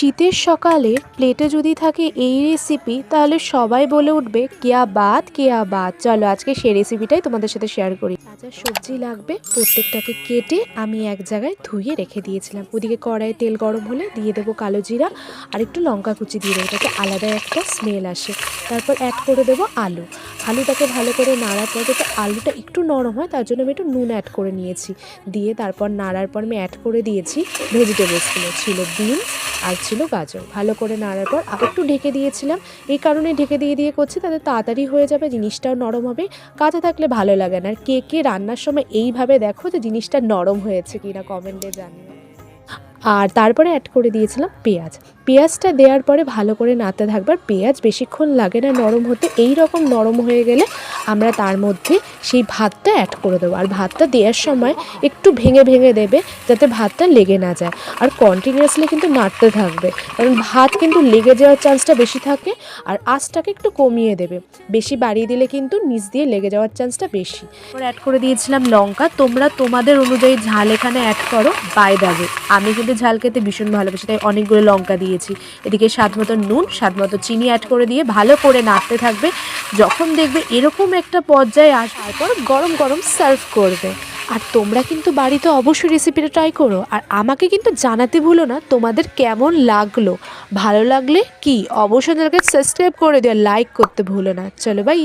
শীতের সকালে প্লেটে যদি থাকে এই রেসিপি তাহলে সবাই বলে উঠবে কেয়া বাত কেয়া বাত। চলো আজকে সেই রেসিপিটাই তোমাদের সাথে শেয়ার করি। তাজা সবজি লাগবে, প্রত্যেকটাকে কেটে আমি এক জায়গায় ধুয়ে রেখে দিয়েছিলাম। ওদিকে কড়াইয়ে তেল গরম হলে দিয়ে দেবো কালো জিরা আর একটু লঙ্কা কুচি দিয়ে দেবো, তাতে আলাদা একটা স্মেল আসে। তারপর অ্যাড করে দেবো আলুটাকে ভালো করে নাড়ার পর যাতে আলুটা একটু নরম হয় তার জন্য আমি একটু নুন অ্যাড করে নিয়েছি। দিয়ে তারপর নাড়ার পর আমি অ্যাড করে দিয়েছি ভেজিটেবলসগুলো, ছিল বিনস আর ছিল গাজর। ভালো করে নাড়ার পর আবার একটু ঢেকে দিয়েছিলাম, এই কারণে ঢেকে দিয়ে করছি তাতে তাড়াতাড়ি হয়ে যাবে, জিনিসটাও নরম হবে। কাঁচা থাকলে ভালো লাগে না। আর কে রান্নার সময় এইভাবে দেখো যে জিনিসটা নরম হয়েছে কিনা, কমেন্টে জানিও। আর তারপরে অ্যাড করে দিয়েছিলাম পেঁয়াজটা দেওয়ার পরে ভালো করে নাড়তে থাকবার। পেঁয়াজ বেশিক্ষণ লাগে না নরম হতে, এই রকম নরম হয়ে গেলে আমরা তার মধ্যে সেই ভাতটা অ্যাড করে দেবো। আর ভাতটা দেওয়ার সময় একটু ভেঙে ভেঙে দেবে যাতে ভাতটা লেগে না যায়। আর কন্টিনিউয়াসলি কিন্তু নাড়তে থাকবে, কারণ ভাত কিন্তু লেগে যাওয়ার চান্সটা বেশি থাকে। আর আঁচটাকে একটু কমিয়ে দেবে, বেশি বাড়িয়ে দিলে কিন্তু নিচ দিয়ে লেগে যাওয়ার চান্সটা বেশি। এবার অ্যাড করে দিয়েছিলাম লঙ্কা, তোমরা তোমাদের অনুযায়ী ঝাল এখানে অ্যাড করো। বাই দ্য ওয়ে, আমি কিন্তু ঝাল খেতে ভীষণ ভালোবাসি, তাই অনেকগুলো লঙ্কা দিয়েছি। এদিকে স্বাদ মতো নুন, স্বাদ মতো চিনি অ্যাড করে দিয়ে ভালো করে নাড়তে থাকবে। যখন দেখবে এরকম একটা পর্যায়ে আসার পর গরম গরম সার্ভ করবে। আর তোমরা কিন্তু বাড়িতে অবশ্যই রেসিপিটা ট্রাই করো, আর আমাকে কিন্তু জানাতে ভুলো না তোমাদের কেমন লাগলো। ভালো লাগলে কি অবশ্যই সাবস্ক্রাইব করে দিও, লাইক করতে ভুলো না। চলো বাই।